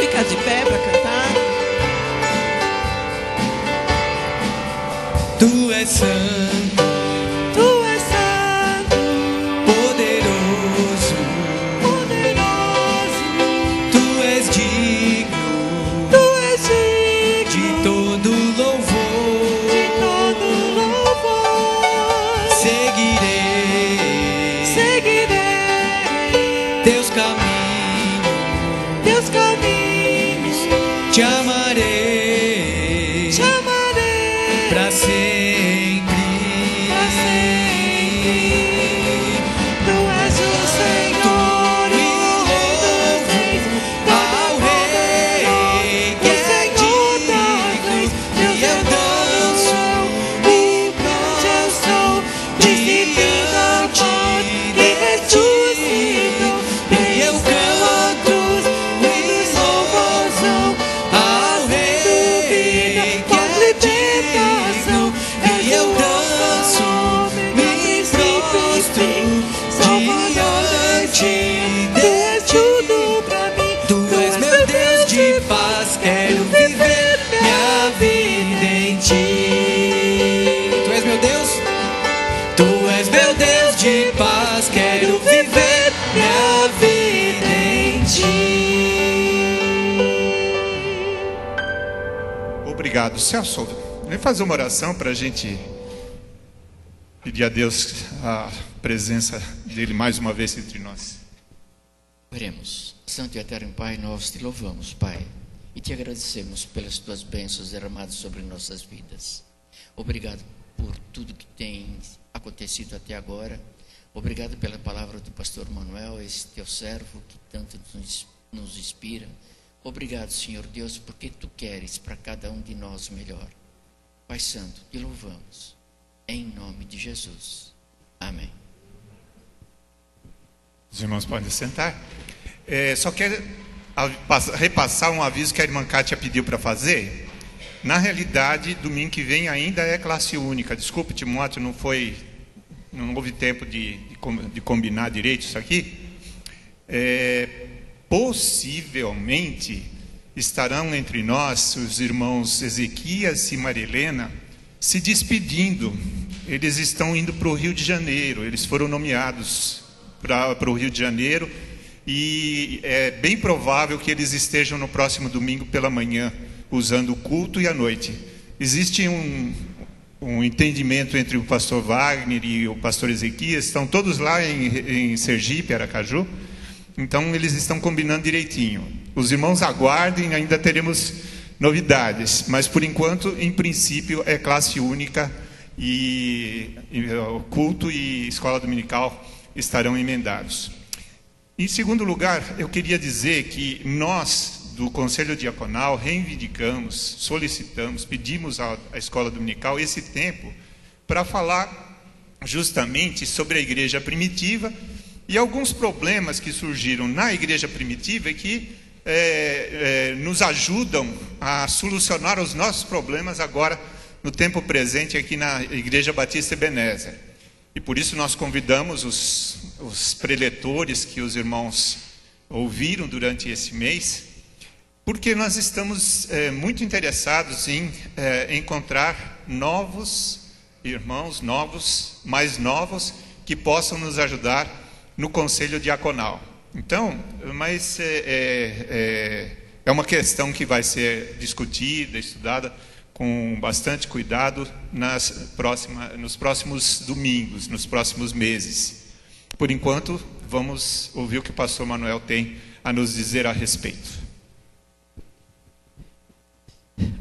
ficar de pé para cantar. Tu és santo, Tu és santo, poderoso, poderoso. tu és digno Tu és digno de todo louvor. de todo louvor. Seguirei Seguirei teus caminhos, teus caminhos. te amarei Te amarei pra sempre. pra sempre. Tu és o Senhor, o Rei dos Reis, Ao Rei que o é Senhor das leis. digno, Deus e eu danço e grande eu sou, disciplina, amor, irresistível. e eu canto Muitos louvores são ao Rei que é digno, e eu danço, me prostro diante és tudo pra mim. Tu és meu Deus de paz, quero viver minha vida em ti. Tu és meu Deus? Tu és meu Deus de paz, quero viver minha vida em ti. Obrigado. Celso, vem fazer uma oração para a gente pedir a Deus a presença dele mais uma vez entre nós. Oremos. Santo e eterno Pai, nós te louvamos, Pai, e te agradecemos pelas tuas bênçãos derramadas sobre nossas vidas. Obrigado por tudo que tem acontecido até agora. Obrigado pela palavra do pastor Manuel, esse teu servo que tanto nos inspira. Obrigado, Senhor Deus, porque tu queres para cada um de nós o melhor. Pai Santo, te louvamos. Em nome de Jesus. Amém. Os irmãos podem sentar. Só quero repassar um aviso que a irmã Kátia pediu para fazer. Na realidade, domingo que vem ainda é classe única. Desculpe, Timóteo, não houve tempo de combinar direito isso aqui. Possivelmente estarão entre nós os irmãos Ezequias e Marilena se despedindo. Eles estão indo para o Rio de Janeiro. Eles foram nomeados para o Rio de Janeiro e é bem provável que eles estejam no próximo domingo pela manhã, usando o culto e a noite. Existe um entendimento entre o pastor Wagner e o pastor Ezequias, estão todos lá em Sergipe, Aracaju, então eles estão combinando direitinho. Os irmãos aguardem, ainda teremos novidades, mas por enquanto, em princípio, é classe única e o culto e escola dominical estarão emendados. Em segundo lugar, eu queria dizer que nós, do Conselho Diaconal, reivindicamos, solicitamos, pedimos à escola dominical esse tempo para falar justamente sobre a igreja primitiva e alguns problemas que surgiram na igreja primitiva e que nos ajudam a solucionar os nossos problemas agora no tempo presente aqui na Igreja Batista Ebenezer. E por isso nós convidamos os preletores que os irmãos ouviram durante esse mês, porque nós estamos muito interessados em encontrar novos irmãos, mais novos, que possam nos ajudar no conselho diaconal. Então, mas é uma questão que vai ser discutida, estudada com bastante cuidado nos próximos domingos, nos próximos meses. Por enquanto, vamos ouvir o que o pastor Manuel tem a nos dizer a respeito.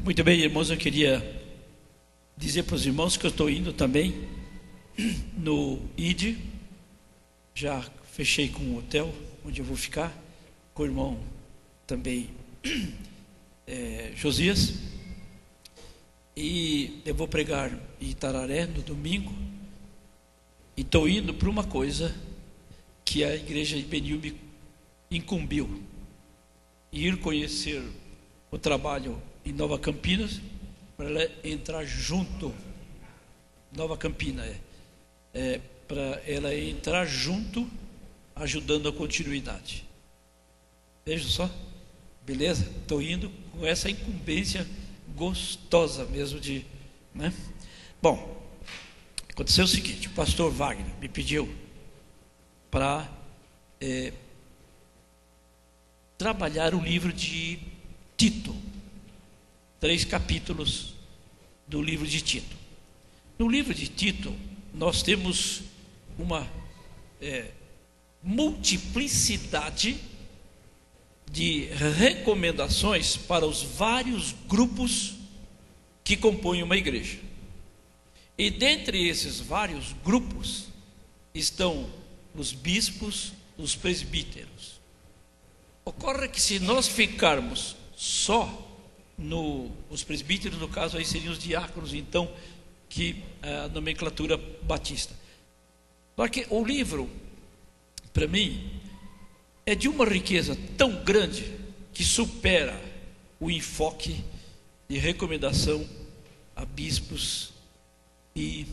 Muito bem, irmãos, eu queria dizer para os irmãos que eu estou indo também no ID, já fechei com um hotel onde eu vou ficar, com o irmão também Josias, e eu vou pregar em Itararé no domingo, e estou indo para uma coisa que a igreja de Benil me incumbiu, ir conhecer o trabalho em Nova Campinas, para ela entrar junto, Nova Campina, para ela entrar junto, ajudando a continuidade. Veja só, Beleza? Estou indo com essa incumbência gostosa mesmo de, né? Bom, aconteceu o seguinte: o pastor Wagner me pediu para trabalhar o livro de Tito, 3 capítulos do livro de Tito. No livro de Tito, nós temos uma multiplicidade de recomendações para os vários grupos que compõem uma igreja. E dentre esses vários grupos estão os bispos, os presbíteros. Ocorre que se nós ficarmos só os presbíteros, no caso aí seriam os diáconos, então, que a nomenclatura batista. Porque o livro, para mim, é de uma riqueza tão grande que supera o enfoque de recomendação a bispos e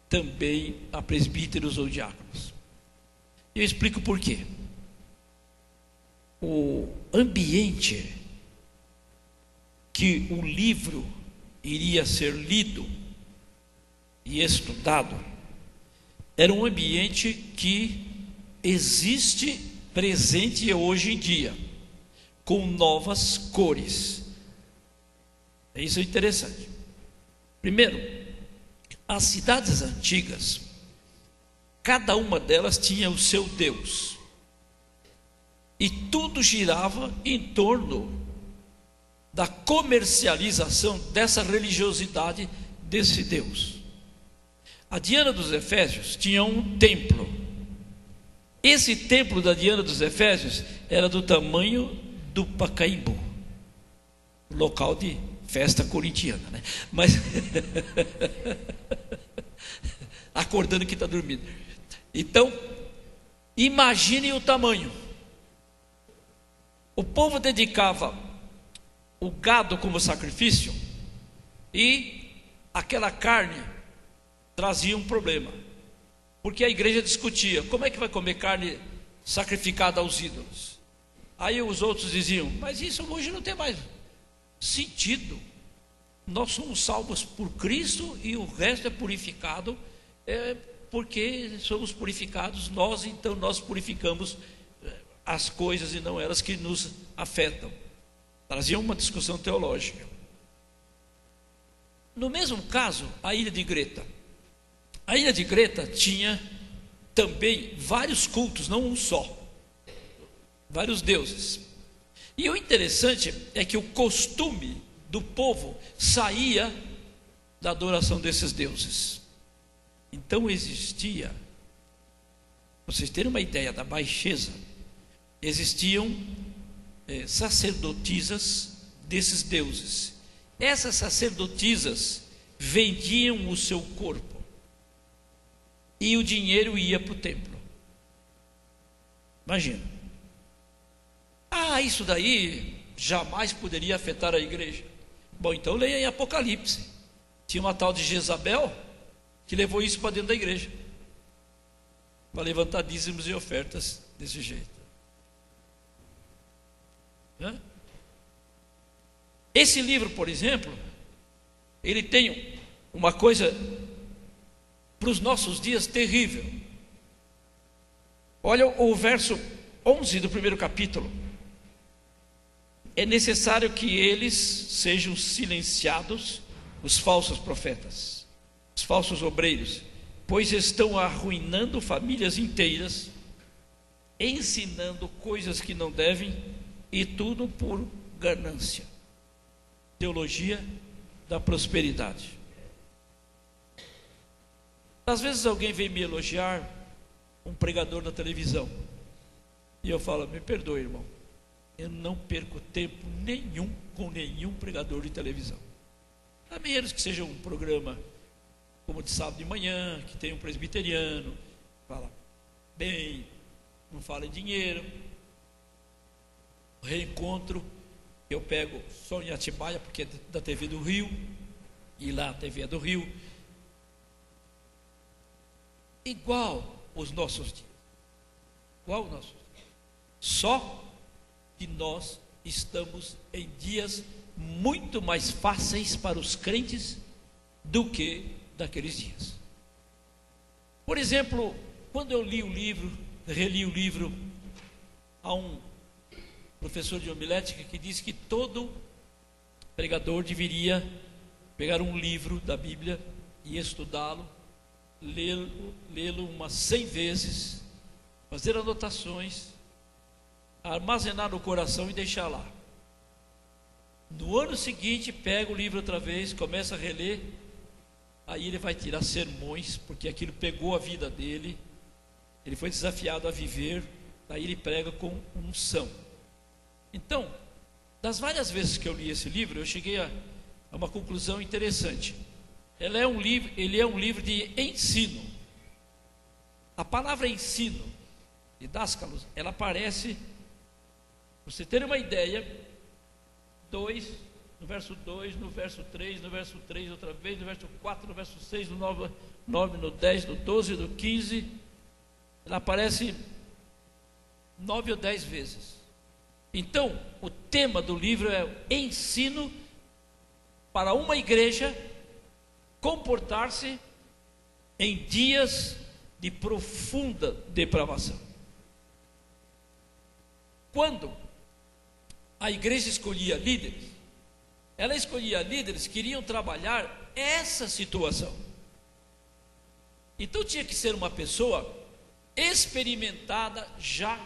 também a presbíteros ou diáconos. Eu explico por quê. O ambiente que o livro iria ser lido e estudado era um ambiente que existe presente hoje em dia, com novas cores. Isso é interessante. Primeiro, as cidades antigas, cada uma delas tinha o seu Deus, e tudo girava em torno da comercialização dessa religiosidade desse Deus. A Diana dos Efésios tinha um templo. Esse templo da Diana dos Efésios era do tamanho do Pacaembu, local de festa corintiana, né? Mas acordando que está dormindo. Então, imagine o tamanho. O povo dedicava o gado como sacrifício, e aquela carne trazia um problema, porque a igreja discutia: como é que vai comer carne sacrificada aos ídolos? Aí os outros diziam: mas isso hoje não tem mais sentido, nós somos salvos por Cristo e o resto é purificado, porque somos purificados nós, então nós purificamos as coisas e não elas que nos afetam. Trazia uma discussão teológica. No mesmo caso, a ilha de Greta. A ilha de Greta tinha também vários cultos, não um só, vários deuses. E o interessante é que o costume do povo saía da adoração desses deuses. Então existia, para vocês terem uma ideia da baixeza, existiam sacerdotisas desses deuses. Essas sacerdotisas vendiam o seu corpo e o dinheiro ia para o templo. Imagina. Isso daí jamais poderia afetar a igreja. Bom, então leia em Apocalipse. Tinha uma tal de Jezabel que levou isso para dentro da igreja, para levantar dízimos e ofertas desse jeito. Esse livro, por exemplo, ele tem uma coisa para os nossos dias terrível. Olha o verso 11 do primeiro capítulo: é necessário que eles sejam silenciados, os falsos profetas, os falsos obreiros, pois estão arruinando famílias inteiras, ensinando coisas que não devem, e tudo por ganância. Teologia da prosperidade. Às vezes alguém vem me elogiar, um pregador na televisão, e eu falo: me perdoe, irmão, eu não perco tempo nenhum com nenhum pregador de televisão, a menos que seja um programa como de sábado de manhã, que tem um presbiteriano, fala bem, não fala em dinheiro. Reencontro, eu pego só em Atibaia, porque é da TV do Rio, e lá a TV é do Rio, igual os nossos dias, igual os nossos dias, só que nós estamos em dias muito mais fáceis para os crentes do que daqueles dias. Por exemplo, quando eu li o livro, reli o livro, há um professor de homilética que disse que todo pregador deveria pegar um livro da Bíblia e estudá-lo, lê-lo umas 100 vezes, fazer anotações, armazenar no coração e deixar lá. No ano seguinte, pega o livro outra vez, começa a reler, aí ele vai tirar sermões, porque aquilo pegou a vida dele, ele foi desafiado a viver, daí ele prega com unção. Então, das várias vezes que eu li esse livro, eu cheguei a uma conclusão interessante. Ele é um livro de ensino. A palavra ensino, didáscalos, ela aparece, para você ter uma ideia, no verso 2, no verso 3, no verso 3 outra vez, no verso 4, no verso 6, no 9, no 10, no 12, no 15, ela aparece 9 ou 10 vezes. Então, o tema do livro é ensino para uma igreja comportar-se em dias de profunda depravação. Quando a igreja escolhia líderes, ela escolhia líderes que iriam trabalhar essa situação. Então tinha que ser uma pessoa experimentada já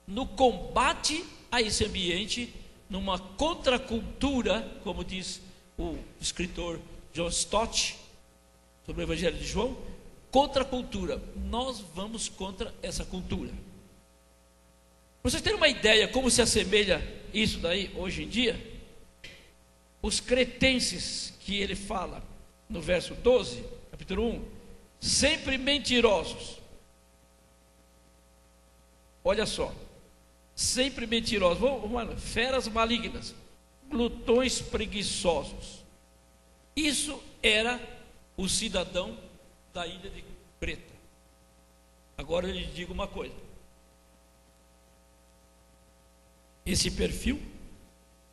no combate a esse ambiente, numa contracultura, como diz o escritor John Stott sobre o Evangelho de João, contracultura. Nós vamos contra essa cultura. Para vocês terem uma ideia como se assemelha isso daí hoje em dia, os cretenses que ele fala no verso 12, capítulo 1, sempre mentirosos. Olha só, sempre mentirosos, feras malignas, glutões preguiçosos. Isso era o cidadão da ilha de Creta. Agora eu lhe digo uma coisa. Esse perfil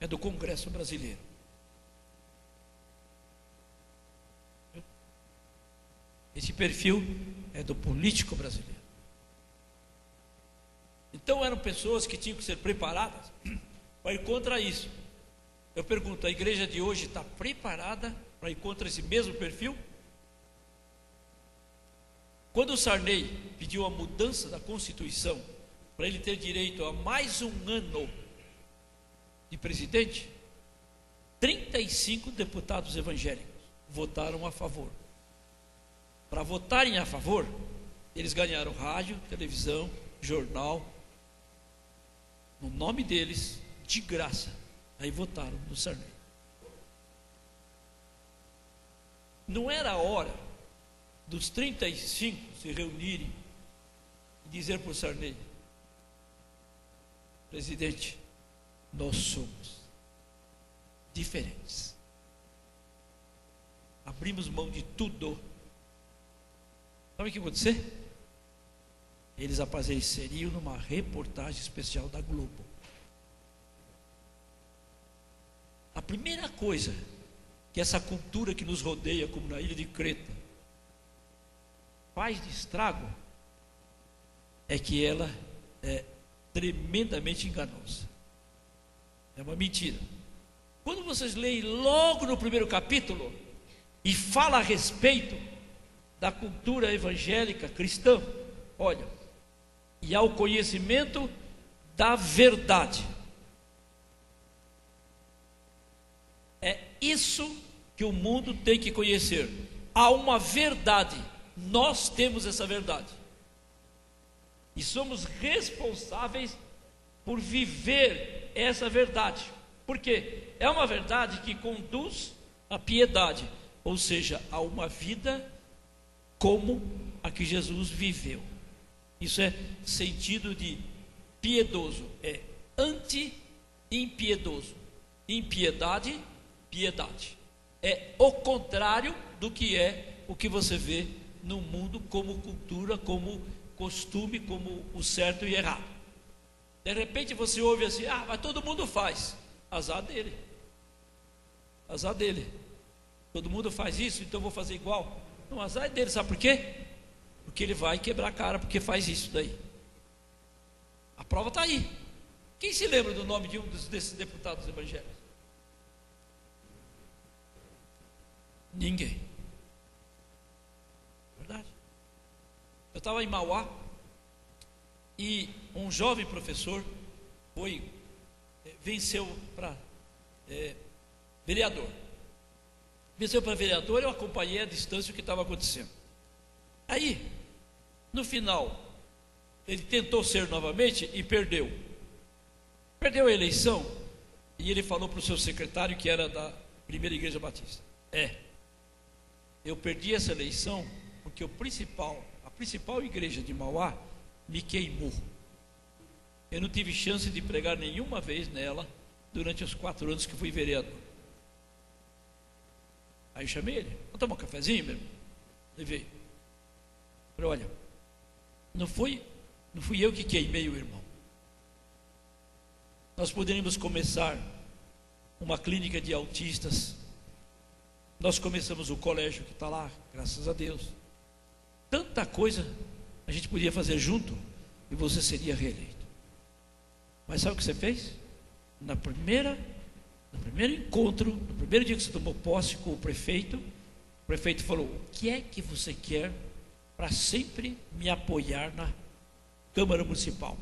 é do Congresso brasileiro. Esse perfil é do político brasileiro. Então eram pessoas que tinham que ser preparadas para ir contra isso. Eu pergunto, a igreja de hoje está preparada para ir contra esse mesmo perfil? Quando o Sarney pediu a mudança da Constituição para ele ter direito a mais um ano de presidente, 35 deputados evangélicos votaram a favor. Para votarem a favor, eles ganharam rádio, televisão, jornal, no nome deles, de graça. Aí votaram no Sarney. Não era a hora dos 35 se reunirem e dizer para o Sarney: presidente, nós somos diferentes. Abrimos mão de tudo. Sabe o que ia acontecer? Eles apareceriam numa reportagem especial da Globo. A primeira coisa que essa cultura que nos rodeia, como na ilha de Creta, faz de estrago, é que ela é tremendamente enganosa. É uma mentira. Quando vocês leem logo no primeiro capítulo e fala a respeito da cultura evangélica cristã, olha, e ao conhecimento da verdade. É isso que o mundo tem que conhecer. Há uma verdade, nós temos essa verdade. E somos responsáveis por viver essa verdade. Por quê? É uma verdade que conduz à piedade, ou seja, a uma vida como a que Jesus viveu. Isso é sentido de piedoso, é anti-impiedoso. Impiedade, piedade. É o contrário do que é o que você vê no mundo como cultura, como costume, como o certo e errado. De repente você ouve assim: ah, mas todo mundo faz. Azar dele. Azar dele. Todo mundo faz isso, então eu vou fazer igual. Não, azar é dele, sabe por quê? Porque ele vai quebrar a cara porque faz isso daí. A prova está aí. Quem se lembra do nome de um desses deputados evangélicos? Ninguém. Verdade. Eu estava em Mauá e um jovem professor venceu para vereador. Venceu para vereador, eu acompanhei à distância o que estava acontecendo. Aí, no final, ele tentou ser novamente e perdeu. Perdeu a eleição e ele falou para o seu secretário, que era da Primeira Igreja Batista: eu perdi essa eleição porque a principal igreja de Mauá me queimou. Eu não tive chance de pregar nenhuma vez nela durante os 4 anos que fui vereador. Aí eu chamei ele: vamos tomar um cafezinho, meu irmão? Levei. Falei: olha, não fui eu que queimei o irmão. Nós poderíamos começar uma clínica de autistas. Nós começamos o colégio que está lá, graças a Deus. Tanta coisa a gente podia fazer junto e você seria reeleito. Mas sabe o que você fez? No primeiro encontro, no primeiro dia que você tomou posse com o prefeito falou: o que é que você quer para sempre me apoiar na Câmara Municipal?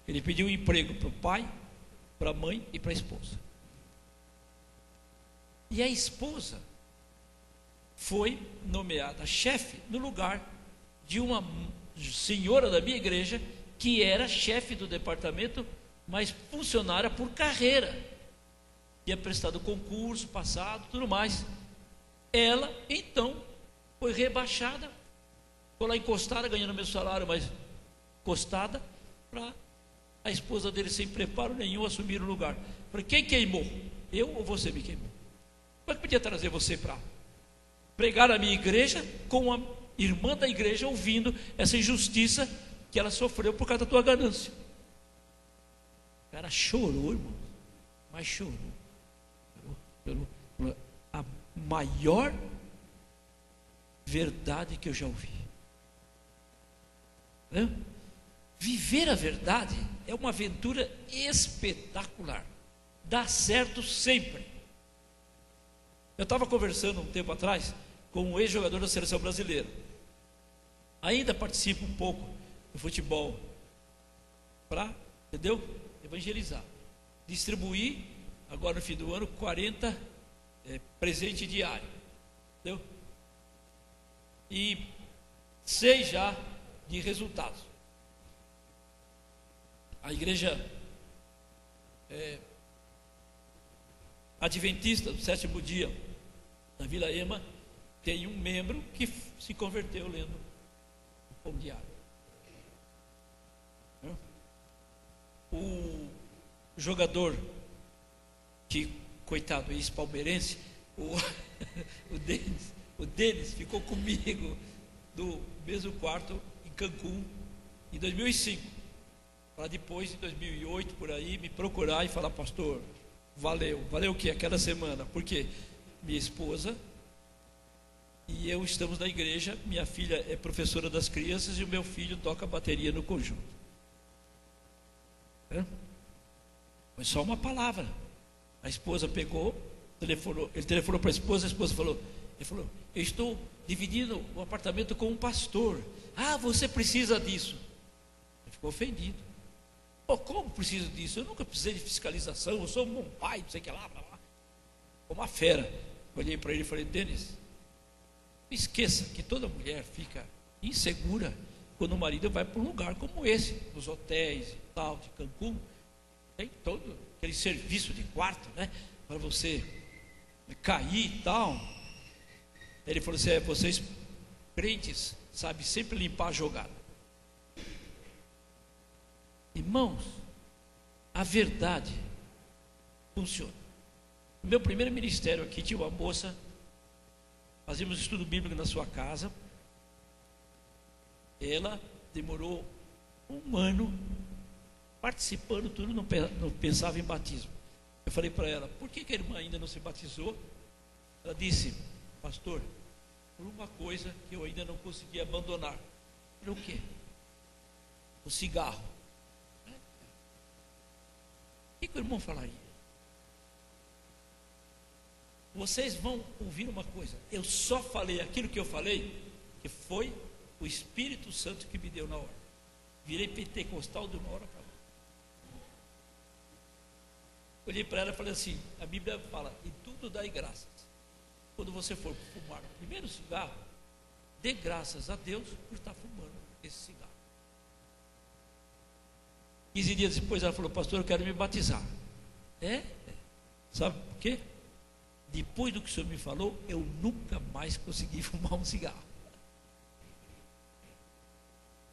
Ele pediu um emprego para o pai, para a mãe e para a esposa. E a esposa foi nomeada chefe no lugar de uma senhora da minha igreja que era chefe do departamento, mas funcionária por carreira. Tinha prestado concurso, passado, tudo mais. Ela, então, foi rebaixada, ficou lá encostada, ganhando o mesmo salário, mas encostada, para a esposa dele, sem preparo nenhum, assumir o lugar. Falei: quem queimou? Eu ou você me queimou? Como é que podia trazer você para pregar na minha igreja, com a irmã da igreja ouvindo essa injustiça que ela sofreu por causa da tua ganância? O cara chorou, irmão, mas chorou pela a maior verdade que eu já ouvi. Viver a verdade é uma aventura espetacular, dá certo sempre. Eu estava conversando um tempo atrás com um ex-jogador da seleção brasileira. Ainda participo um pouco do futebol para, evangelizar, distribuir agora no fim do ano 40 presente diário, entendeu? E sei já de resultados. A igreja adventista do 7º dia da Vila Ema tem um membro que se converteu lendo o pão diário. O jogador que, coitado, ex-palmeirense, o Denis ficou comigo do mesmo quarto em Cancún em 2005, para depois em 2008 por aí me procurar e falar: pastor, valeu o que? Aquela semana, porque minha esposa e eu estamos na igreja, minha filha é professora das crianças e o meu filho toca bateria no conjunto. Foi só uma palavra. A esposa pegou, ele telefonou para a esposa falou: eu estou dividindo o apartamento com um pastor. Ah, você precisa disso. Ele ficou ofendido. Como preciso disso? Eu nunca precisei de fiscalização, eu sou um bom pai, não sei o que lá. Uma fera. Olhei para ele e falei: Denis, esqueça que toda mulher fica insegura quando o marido vai para um lugar como esse, nos hotéis e tal, de Cancún. Tem todo aquele serviço de quarto, né, para você cair e tal. Ele falou assim: vocês crentes sabem sempre limpar a jogada. Irmãos, a verdade funciona. No meu primeiro ministério aqui tinha uma moça, fazíamos estudo bíblico na sua casa. Ela demorou 1 ano participando, tudo, não pensava em batismo. Eu falei para ela, por que a irmã ainda não se batizou? Ela disse, pastor, por uma coisa que eu ainda não consegui abandonar. Era o quê? O cigarro. O que o irmão falaria? Vocês vão ouvir uma coisa, eu só falei aquilo que eu falei, que foi o Espírito Santo que me deu na hora. Virei pentecostal de uma hora para outra. Olhei para ela e falei assim, a Bíblia fala, e tudo dai graças. Quando você for fumar o primeiro cigarro, dê graças a Deus por estar fumando esse cigarro. 15 dias depois ela falou, pastor, eu quero me batizar. Sabe por quê? Depois do que o senhor me falou, eu nunca mais consegui fumar um cigarro.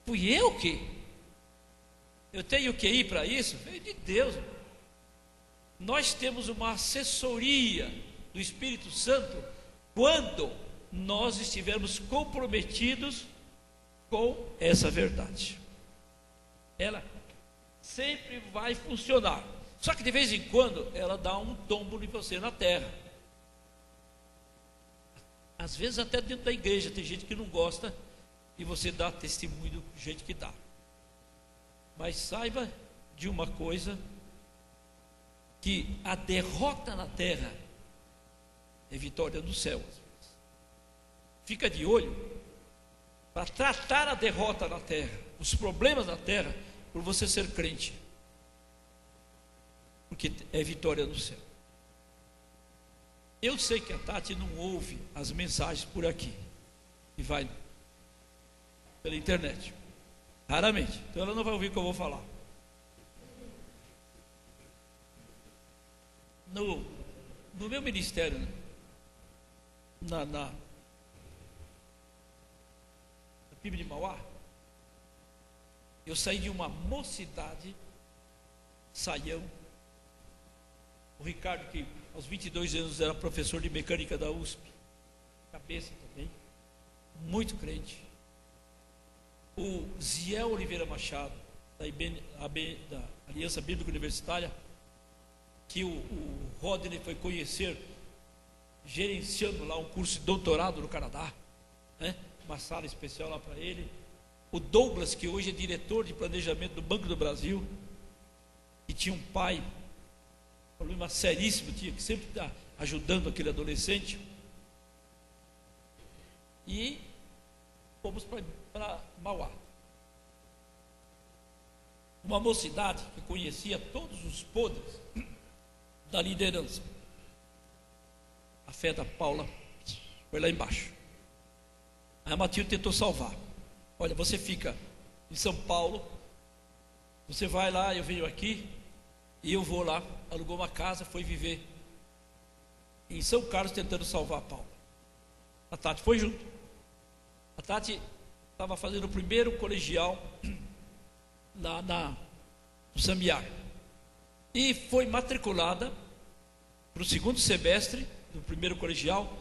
Fui eu que? Eu tenho que ir para isso? Veio de Deus. Nós temos uma assessoria do Espírito Santo quando nós estivermos comprometidos com essa verdade. Ela sempre vai funcionar. Só que de vez em quando ela dá um tombo em você na terra. Às vezes até dentro da igreja tem gente que não gosta e você dá testemunho do jeito que dá. Mas saiba de uma coisa, que a derrota na terra é vitória no céu. Fica de olho para tratar a derrota na terra, os problemas na terra, por você ser crente, porque é vitória no céu. Eu sei que a Tati não ouve as mensagens por aqui e vai pela internet, raramente, então ela não vai ouvir o que eu vou falar. No meu ministério, na PIB de Mauá, eu saí de uma mocidade, saião. O Ricardo, que aos 22 anos era professor de mecânica da USP, cabeça também, muito crente. O Ziel Oliveira Machado, da Aliança Bíblica Universitária, que o Rodney foi conhecer, gerenciando lá um curso de doutorado no Canadá, né? Uma sala especial lá para ele. O Douglas, que hoje é diretor de planejamento do Banco do Brasil, que tinha um pai, um problema seríssimo, tinha que sempre estar ajudando aquele adolescente. E fomos para Mauá. Uma mocidade que conhecia todos os podres da liderança. A fé da Paula foi lá embaixo. Aí a Matilde tentou salvar. Olha, você fica em São Paulo, você vai lá, eu venho aqui, e eu vou lá, alugou uma casa, foi viver em São Carlos tentando salvar a Paula. A Tati foi junto. A Tati estava fazendo o primeiro colegial lá no Sambiá. E foi matriculada para o segundo semestre do primeiro colegial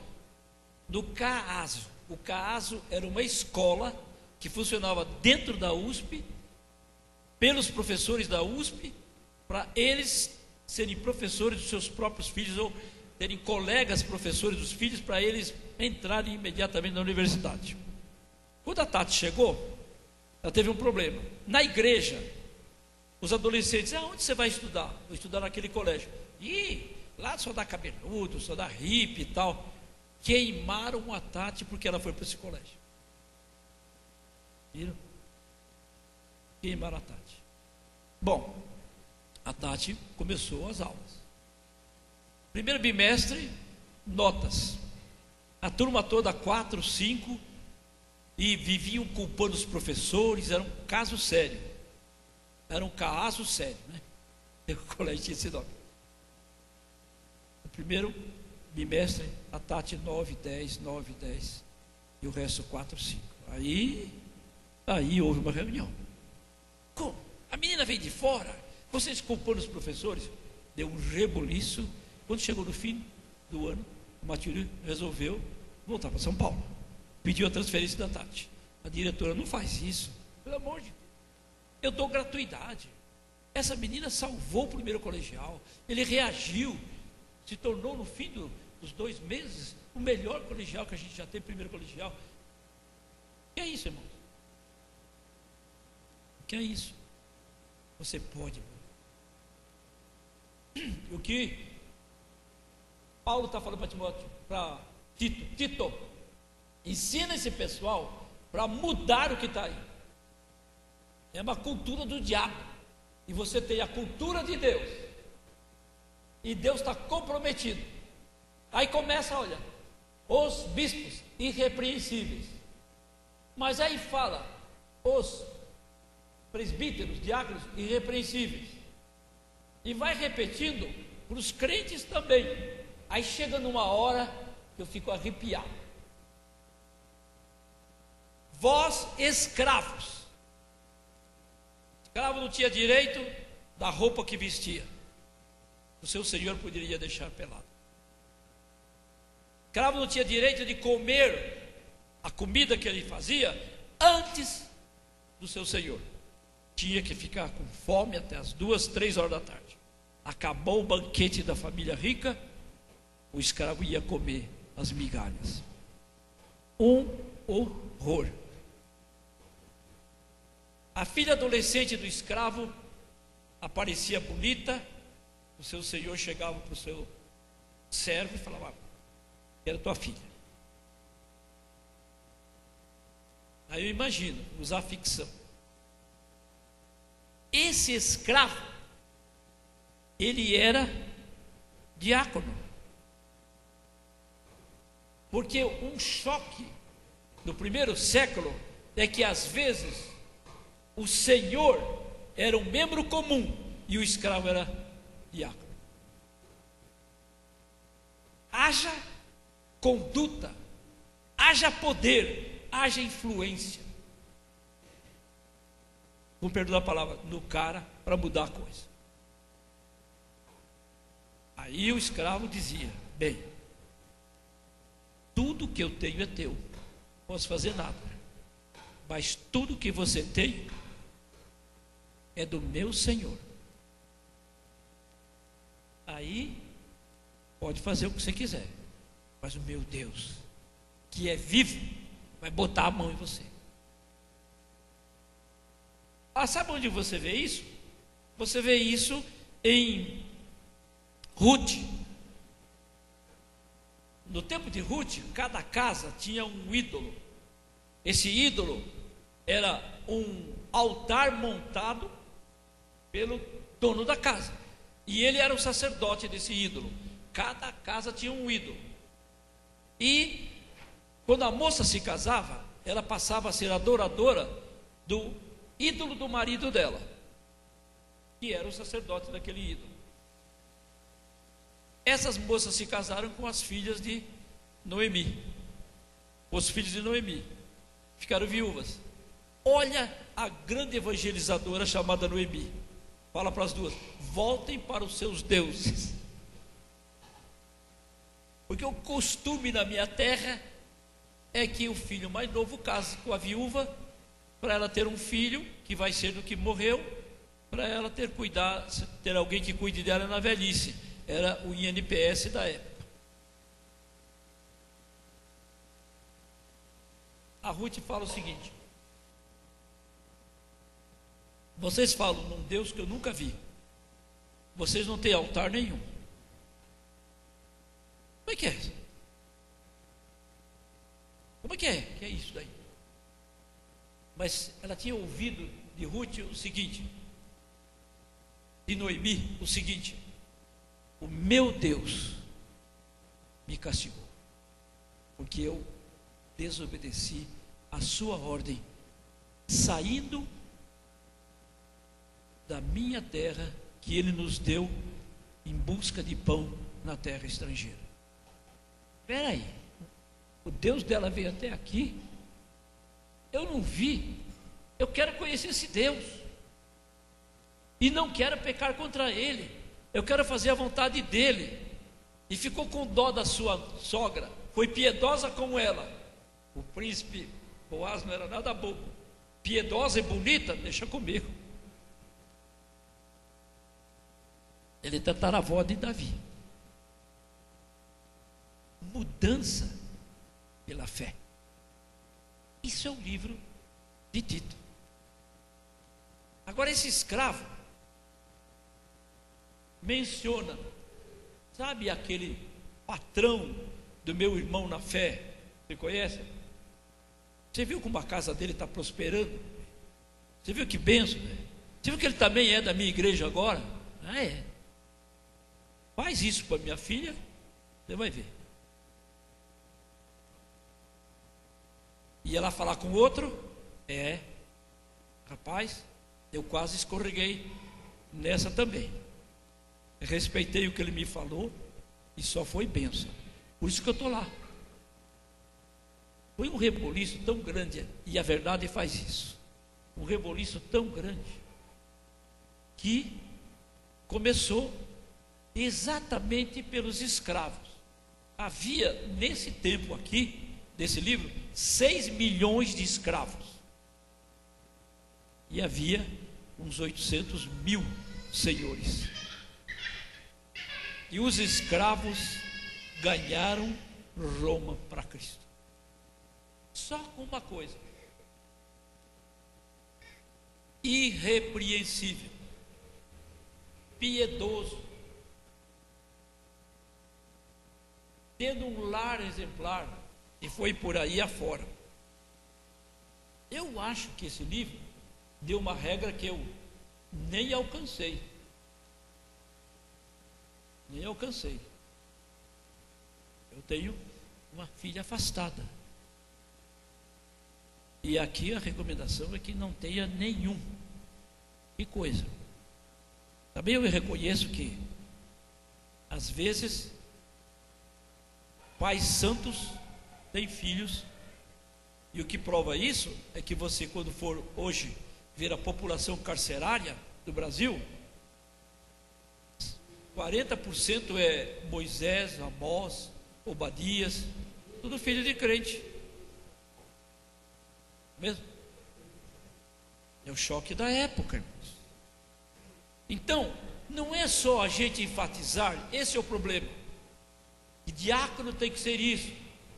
no CAASO. O CAASO era uma escola que funcionava dentro da USP, pelos professores da USP, para eles serem professores dos seus próprios filhos, ou terem colegas professores dos filhos, para eles entrarem imediatamente na universidade. Quando a Tati chegou, ela teve um problema. Na igreja, os adolescentes, onde você vai estudar? Vou estudar naquele colégio. Lá só dá cabeludo, só dá hippie e tal. Queimaram a Tati porque ela foi para esse colégio. Viram? Queimaram a Tati. Bom, a Tati começou as aulas. Primeiro bimestre, notas. A turma toda 4, 5, e viviam culpando os professores. Era um caso sério. Era um caso sério, né? O colégio tinha esse nome. O primeiro bimestre, a Tati 9, 10, 9, 10. E o resto 4, 5. Aí houve uma reunião. Como? A menina veio de fora, vocês culpando os professores? Deu um rebuliço. Quando chegou no fim do ano, a Matilde resolveu voltar para São Paulo. Pediu a transferência da Tati. A diretora, não faz isso, pelo amor de Deus. Eu dou gratuidade. Essa menina salvou o primeiro colegial. Ele reagiu, se tornou no fim dos 2 meses o melhor colegial que a gente já teve, primeiro colegial. O que é isso, irmão? O que é isso? Você pode, irmão. O que Paulo está falando para Timóteo, para Tito, ensina esse pessoal para mudar o que está aí. É uma cultura do diabo, e você tem a cultura de Deus, e Deus está comprometido. Aí começa, olha, os bispos irrepreensíveis, mas aí fala os presbíteros, diáconos irrepreensíveis, e vai repetindo para os crentes também. Aí chega numa hora que eu fico arrepiado. Vós escravos, escravo não tinha direito da roupa que vestia, o seu senhor poderia deixar pelado. Escravo não tinha direito de comer a comida que ele fazia antes do seu senhor. Tinha que ficar com fome até as 2, 3 horas da tarde. Acabou o banquete da família rica, o escravo ia comer as migalhas. Um horror. A filha adolescente do escravo aparecia bonita, o seu senhor chegava para o seu servo e falava: quero tua filha. Aí eu imagino, usar ficção. Esse escravo, ele era diácono. Porque um choque no primeiro século é que às vezes o senhor era um membro comum e o escravo era diácono. Haja conduta, haja poder, haja influência, com perdão da palavra, no cara, para mudar a coisa. Aí o escravo dizia: bem, tudo que eu tenho é teu, não posso fazer nada, mas tudo que você tem é do meu senhor. Aí pode fazer o que você quiser, mas o meu Deus, que é vivo, vai botar a mão em você. Ah, sabe onde você vê isso? Você vê isso em Ruth. No tempo de Ruth, cada casa tinha um ídolo. Esse ídolo era um altar montado pelo dono da casa, e ele era o sacerdote desse ídolo. Cada casa tinha um ídolo. E quando a moça se casava, ela passava a ser adoradora do ídolo do marido dela, que era o sacerdote daquele ídolo. Essas moças se casaram com as filhas de Noemi. Os filhos de Noemi ficaram viúvas. Olha a grande evangelizadora chamada Noemi. Fala para as duas: voltem para os seus deuses. Porque o costume na minha terra é que o filho mais novo case com a viúva, para ela ter um filho que vai ser do que morreu, para ela ter alguém que cuide dela na velhice. Era o INPS da época. A Ruth fala o seguinte: vocês falam num Deus que eu nunca vi, vocês não têm altar nenhum. Como é que é? Como é que é? Que é isso daí? Mas ela tinha ouvido de Ruth o seguinte, de Noemi o seguinte: o meu Deus me castigou, porque eu desobedeci a sua ordem, saindo da minha terra que ele nos deu em busca de pão na terra estrangeira. Espera aí, o Deus dela veio até aqui, eu não vi, eu quero conhecer esse Deus, e não quero pecar contra ele, eu quero fazer a vontade dele. E ficou com dó da sua sogra, foi piedosa com ela. O príncipe Boaz não era nada bobo, piedosa e bonita, deixa comigo. Ele é tataravó de Davi. Mudança pela fé. Isso é o livro de Tito. Agora, esse escravo menciona, sabe aquele patrão do meu irmão na fé? Você conhece? Você viu como a casa dele está prosperando? Você viu que bênção? Né? Você viu que ele também é da minha igreja agora? Ah, é. Faz isso para minha filha, você vai ver. Ia lá falar com outro? Rapaz, eu quase escorreguei nessa também. Respeitei o que ele me falou e só foi bênção. Por isso que eu estou lá. Foi um reboliço tão grande, e a verdade faz isso. Um reboliço tão grande que começou exatamente pelos escravos. Havia nesse tempo aqui, desse livro, 6 milhões de escravos. E havia uns 800 mil senhores. E os escravos ganharam Roma para Cristo. Só com uma coisa: irrepreensível, piedoso, tendo um lar exemplar, e foi por aí afora. Eu acho que esse livro deu uma regra que eu nem alcancei. Eu tenho uma filha afastada. E aqui a recomendação é que não tenha nenhum. Que coisa. Também eu reconheço que, às vezes, pais santos têm filhos, e o que prova isso é que você, quando for hoje ver a população carcerária do Brasil, 40% é Moisés, Amós, Obadias, tudo filho de crente. Mesmo? É o choque da época, irmãos. Então, não é só a gente enfatizar, esse é o problema. E diácono tem que ser isso,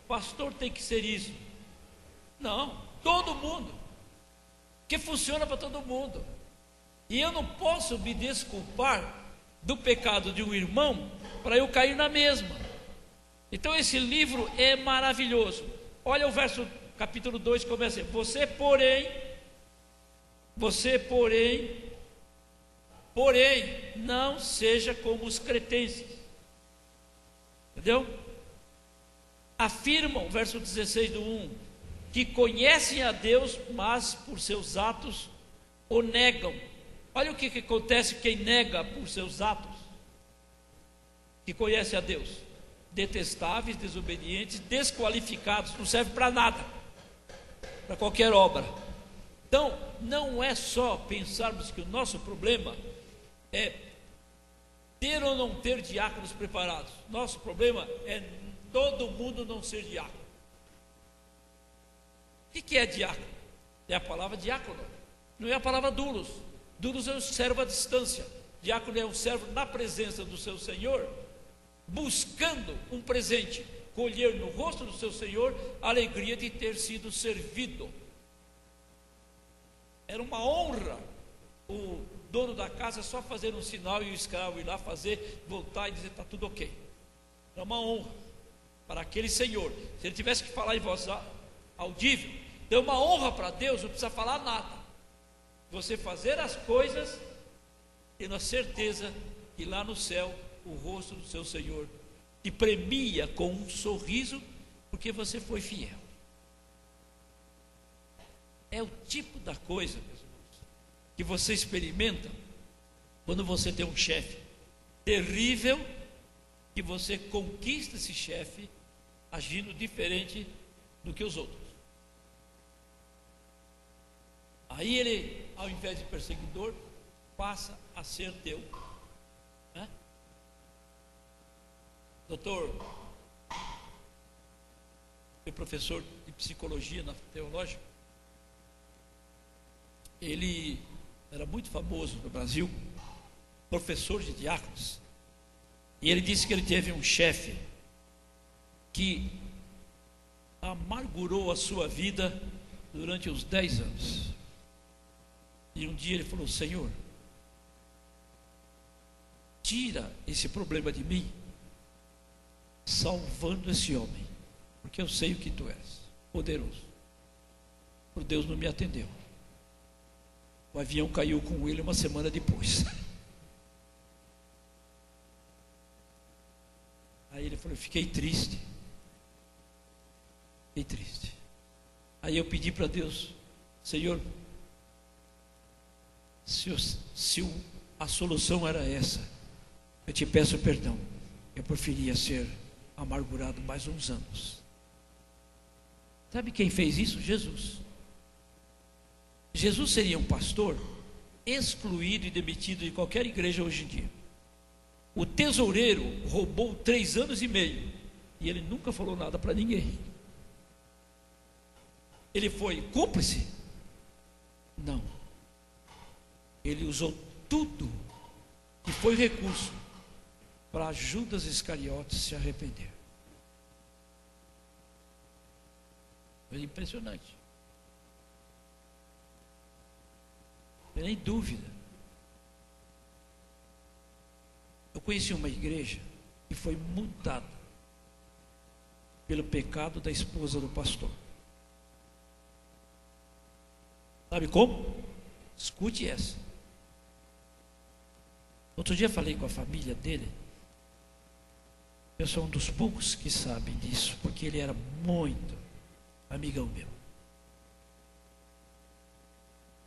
pastor tem que ser isso. Não, todo mundo. Que funciona para todo mundo. E eu não posso me desculpar do pecado de um irmão para eu cair na mesma. Então esse livro é maravilhoso. Olha o verso, capítulo 2, começa assim: Você porém, não seja como os cretenses. Entendeu? Afirmam, verso 16 do 1, que conhecem a Deus, mas por seus atos o negam. Olha o que acontece quem nega por seus atos, que conhece a Deus: detestáveis, desobedientes, desqualificados, não serve para nada, para qualquer obra. Então, não é só pensarmos que o nosso problema é ter ou não ter diáconos preparados. Nosso problema é todo mundo não ser diácono. O que é diácono? É a palavra diácono, não é a palavra doulos. Doulos é o servo à distância. Diácono é um servo na presença do seu Senhor, buscando um presente, colher no rosto do seu Senhor a alegria de ter sido servido. Era uma honra o dono da casa só fazer um sinal e o escravo ir lá fazer, voltar e dizer: está tudo ok. Era uma honra para aquele senhor. Se ele tivesse que falar em voz audível, é uma honra para Deus, não precisa falar nada. Você fazer as coisas tendo a certeza que lá no céu o rosto do seu Senhor te premia com um sorriso, porque você foi fiel. É o tipo da coisa, meus irmãos, que você experimenta quando você tem um chefe terrível, que você conquista esse chefe agindo diferente do que os outros. Aí ele, ao invés de perseguidor, passa a ser teu. Doutor, foi professor de psicologia na teológica. Ele era muito famoso no Brasil professor de diáconos, e ele disse que ele teve um chefe que amargurou a sua vida durante uns 10 anos. E um dia ele falou: Senhor, tira esse problema de mim, salvando esse homem, porque eu sei o que tu és, poderoso. Por Deus não me atendeu. O avião caiu com ele uma semana depois. Aí ele falou: fiquei triste. Fiquei triste. Aí eu pedi para Deus: Senhor, se a solução era essa, eu te peço perdão. Eu preferia ser amargurado mais uns anos. Sabe quem fez isso? Jesus. Jesus seria um pastor excluído e demitido de qualquer igreja hoje em dia. O tesoureiro roubou 3 anos e meio e ele nunca falou nada para ninguém. Ele foi cúmplice? Não. Ele usou tudo que foi recurso para Judas Iscariotes se arrepender. Foi impressionante. Não tem nem dúvida. Eu conheci uma igreja que foi multada pelo pecado da esposa do pastor. Sabe como? Escute essa. Outro dia falei com a família dele. Eu sou um dos poucos que sabem disso, porque ele era muito amigão meu.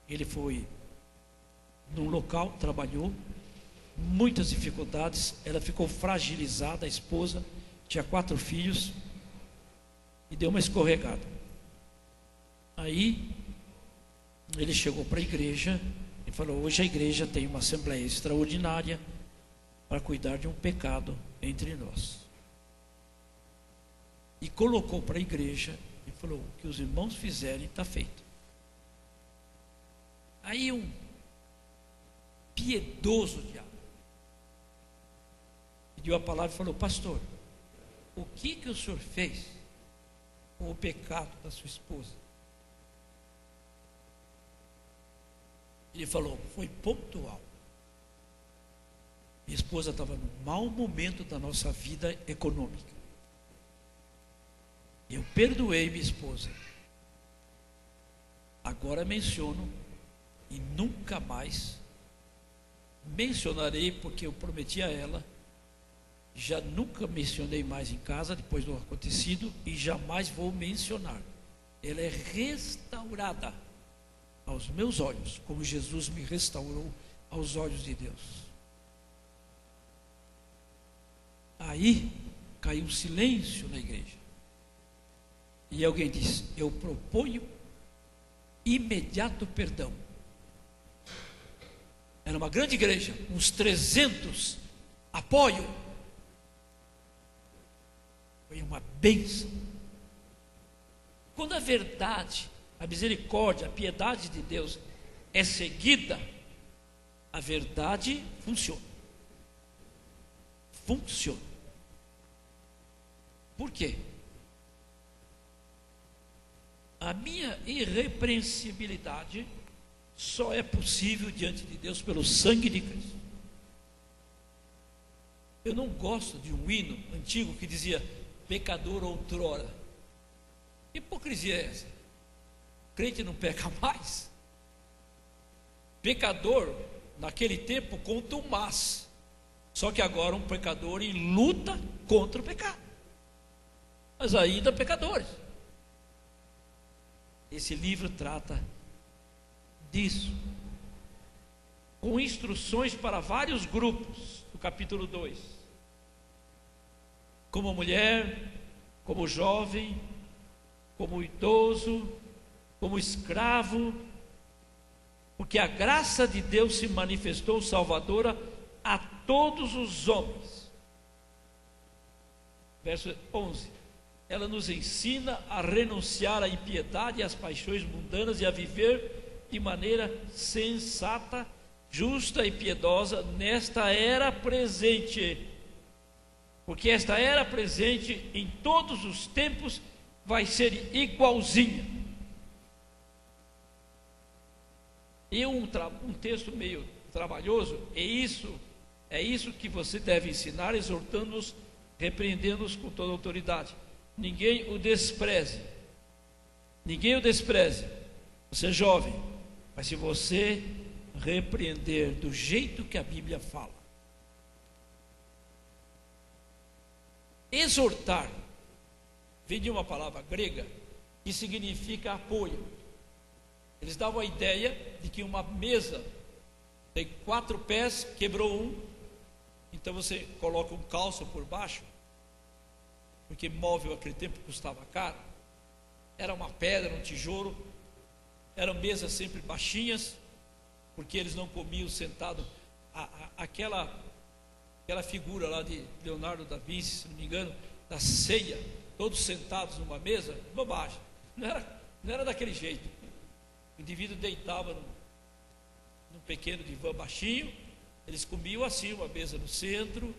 Ele foi num local, trabalhou, muitas dificuldades, ela ficou fragilizada, a esposa, tinha 4 filhos, e deu uma escorregada. Aí, ele chegou para a igreja, e falou: hoje a igreja tem uma assembleia extraordinária, para cuidar de um pecado entre nós. E colocou para a igreja, e falou: o que os irmãos fizerem está feito. Aí um piedoso diabo pediu a palavra e falou: pastor, o que o senhor fez com o pecado da sua esposa? Ele falou: foi pontual. Minha esposa estava num mau momento da nossa vida econômica. Eu perdoei minha esposa. Agora menciono e nunca mais mencionarei, porque eu prometi a ela. Já nunca mencionei mais em casa depois do acontecido e jamais vou mencionar. Ela é restaurada aos meus olhos, como Jesus me restaurou aos olhos de Deus. Aí caiu um silêncio na igreja. E alguém disse: eu proponho imediato perdão. Era uma grande igreja, uns 300 apoio. Foi uma bênção. Quando a verdade, a misericórdia, a piedade de Deus é seguida, a verdade funciona. Funciona. Por quê? A minha irrepreensibilidade só é possível diante de Deus pelo sangue de Cristo. Eu não gosto de um hino antigo que dizia: pecador outrora. Que hipocrisia é essa? Crente não peca mais. Pecador, naquele tempo, conta um mas. Só que agora um pecador em luta contra o pecado. Mas ainda pecadores. Esse livro trata disso, com instruções para vários grupos, no capítulo 2. Como mulher, como jovem, como idoso, como escravo, porque a graça de Deus se manifestou salvadora a todos os homens. Verso 11. Ela nos ensina a renunciar à impiedade e às paixões mundanas e a viver de maneira sensata, justa e piedosa nesta era presente. Porque esta era presente em todos os tempos vai ser igualzinha. E um texto meio trabalhoso, é isso que você deve ensinar, exortando-os, repreendendo-os com toda autoridade. Ninguém o despreze. Ninguém o despreze. Você é jovem, mas se você repreender do jeito que a Bíblia fala, exortar vem de uma palavra grega que significa apoio. Eles davam a ideia de que uma mesa tem 4 pés, quebrou um, então você coloca um calço por baixo, porque móvel naquele tempo custava caro, era uma pedra, um tijolo, eram mesas sempre baixinhas, porque eles não comiam sentado. Aquela figura lá de Leonardo da Vinci, se não me engano, da ceia, todos sentados numa mesa, bobagem, não era daquele jeito. O indivíduo deitava num pequeno divã baixinho, eles comiam assim, uma mesa no centro,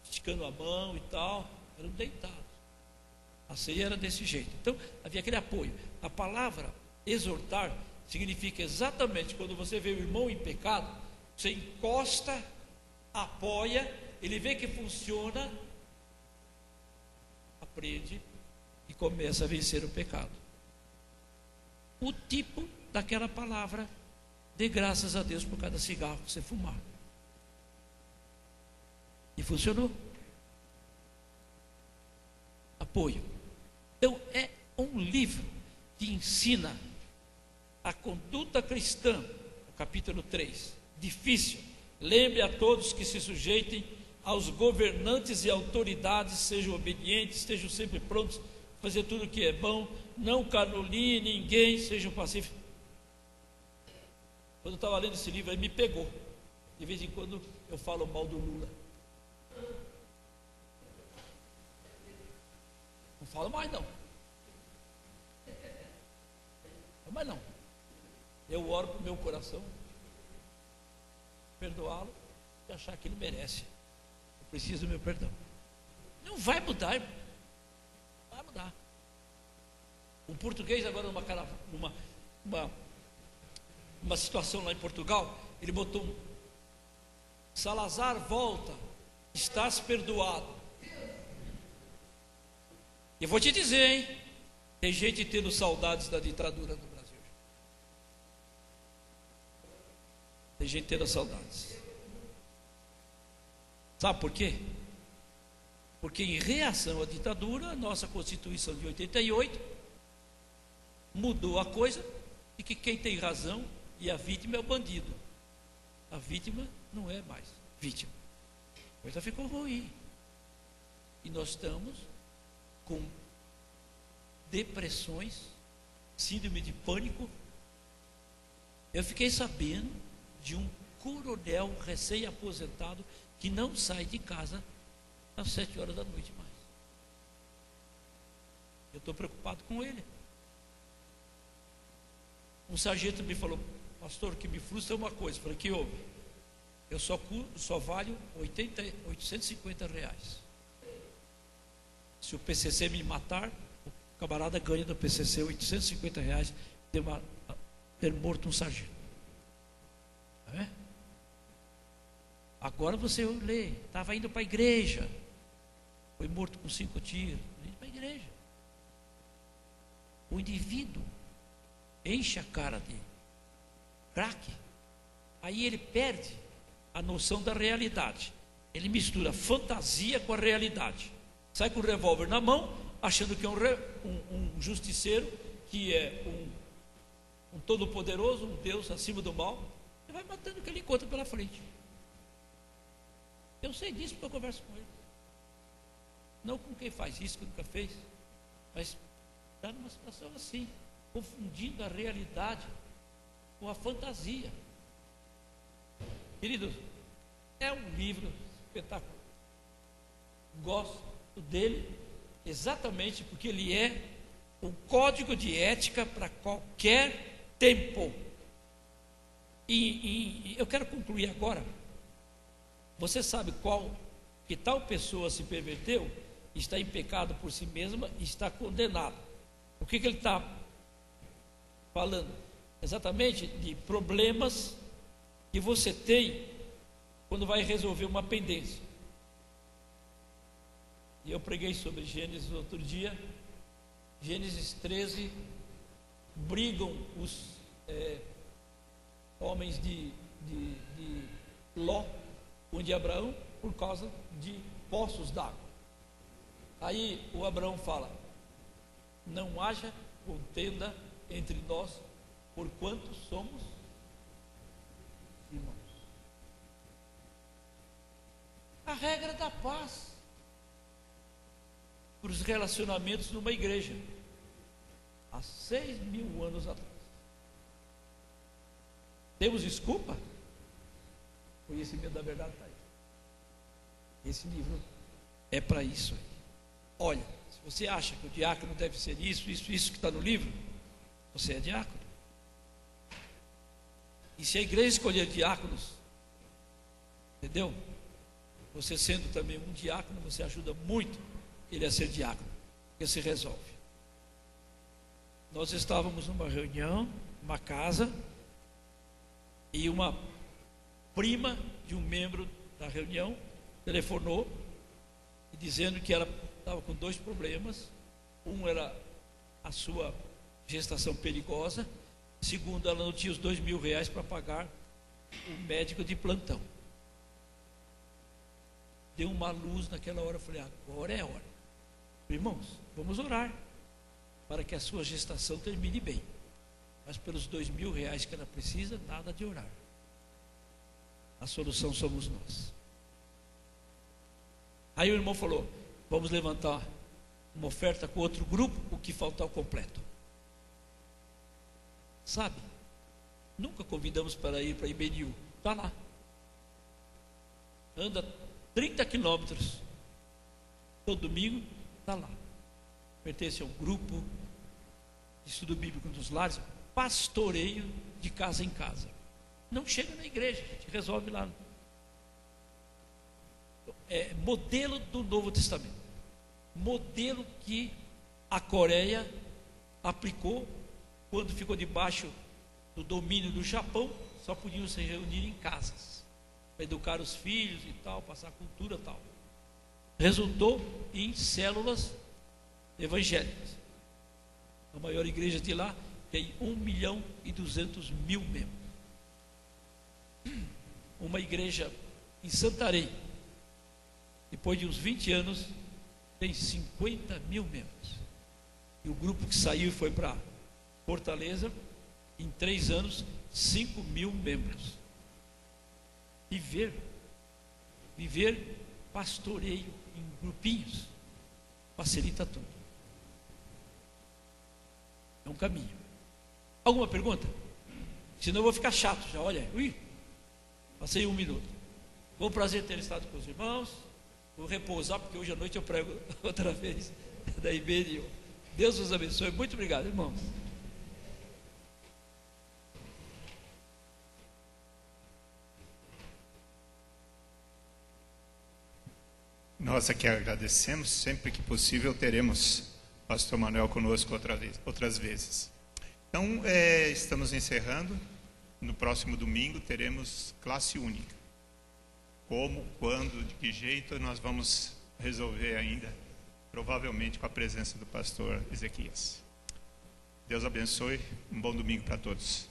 esticando a mão e tal, eram deitados. A ceia era desse jeito. Então havia aquele apoio. A palavra exortar significa exatamente quando você vê o irmão em pecado, você encosta, apoia, ele vê que funciona, aprende e começa a vencer o pecado. O tipo daquela palavra, dê graças a Deus por cada cigarro que você fumar. E funcionou. Apoio. Então é um livro que ensina a conduta cristã, no capítulo 3, difícil. Lembre a todos que se sujeitem aos governantes e autoridades, sejam obedientes, estejam sempre prontos a fazer tudo o que é bom, não caluniem ninguém, sejam pacíficos. Quando eu estava lendo esse livro, aí me pegou. De vez em quando eu falo mal do Lula. Não falo mais não. Mas não. Eu oro para o meu coração perdoá-lo e achar que ele merece. Eu preciso do meu perdão. Não vai mudar, irmão. Não vai mudar. Um português agora numa situação lá em Portugal, ele botou Salazar volta, estás perdoado. Eu vou te dizer, hein? Tem gente tendo saudades da ditadura do Brasil. Tem gente tendo saudades. Sabe por quê? Porque em reação à ditadura, a nossa Constituição de 88 mudou a coisa e que quem tem razão e a vítima é o bandido. A vítima não é mais vítima. A coisa ficou ruim. E nós estamos com depressões, síndrome de pânico. Eu fiquei sabendo de um coronel recém-aposentado que não sai de casa às 7 horas da noite mais. Eu estou preocupado com ele. Um sargento me falou: pastor, o que me frustra é uma coisa. Eu falei: que houve? Eu só valho 850 reais. Se o PCC me matar, o camarada ganha do PCC 850 reais de ter morto um sargento. É? Agora você lê, estava indo para a igreja, foi morto com 5 tiros, indo para a igreja. O indivíduo enche a cara de craque, aí ele perde a noção da realidade. Ele mistura fantasia com a realidade. Sai com o revólver na mão, achando que é um justiceiro, que é um todo-poderoso, um Deus acima do mal, e vai matando o que ele encontra pela frente. Eu sei disso porque eu converso com ele. Não com quem faz isso, que nunca fez, mas está numa situação assim, confundindo a realidade com a fantasia. Queridos, é um livro espetacular. Gosto dele exatamente porque ele é um código de ética para qualquer tempo. Eu quero concluir agora. Você sabe que tal pessoa se perverteu, está em pecado por si mesma e está condenado. O que ele está falando? Exatamente de problemas que você tem quando vai resolver uma pendência. E eu preguei sobre Gênesis outro dia. Gênesis 13, brigam os homens de Ló com de Abraão por causa de poços d'água. Aí o Abraão fala: não haja contenda entre nós, porquanto somos irmãos. A regra da paz para os relacionamentos numa igreja, há 6.000 anos atrás. Temos desculpa? Conhecimento da verdade está aí. Esse livro é para isso aí. Olha, se você acha que o diácono deve ser isso que está no livro, você é diácono. E se a igreja escolher diáconos, entendeu? Você sendo também um diácono, você ajuda muito ele a ser diácono, porque se resolve. Nós estávamos numa reunião, numa casa, e uma prima de um membro da reunião telefonou dizendo que ela estava com 2 problemas. Um era a sua gestação perigosa. Segundo, ela não tinha os R$2.000 para pagar o médico de plantão. Deu uma luz naquela hora. Eu falei: agora é a hora. Irmãos, vamos orar para que a sua gestação termine bem. Mas pelos R$2.000 que ela precisa, nada de orar. A solução somos nós. Aí o irmão falou: vamos levantar uma oferta com outro grupo, o que faltar o completo. Sabe, nunca convidamos para ir para Iberiú. Está lá. Anda 30 quilômetros. Todo domingo está lá. Pertence a um grupo de estudo bíblico dos lares, pastoreio de casa em casa. Não chega na igreja, a gente resolve lá. É modelo do Novo Testamento. Modelo que a Coreia aplicou quando ficou debaixo do domínio do Japão. Só podiam se reunir em casas para educar os filhos e tal, passar cultura e tal. Resultou em células evangélicas. A maior igreja de lá tem 1.200.000 membros. Uma igreja em Santarém, depois de uns 20 anos, tem 50.000 membros. E o grupo que saiu e foi para Fortaleza, em 3 anos, 5.000 membros. Viver pastoreio em grupinhos facilita tudo. É um caminho. Alguma pergunta? Senão eu vou ficar chato já. Olha, passei 1 minuto. Foi um prazer ter estado com os irmãos. Vou repousar, porque hoje à noite eu prego outra vez da IBNU. Deus os abençoe. Muito obrigado, irmãos. Nós aqui agradecemos. Sempre que possível teremos Pastor Manuel conosco outras vezes. Então, estamos encerrando. No próximo domingo teremos classe única. Como, quando, de que jeito, nós vamos resolver ainda, provavelmente com a presença do pastor Ezequias. Deus abençoe, um bom domingo para todos.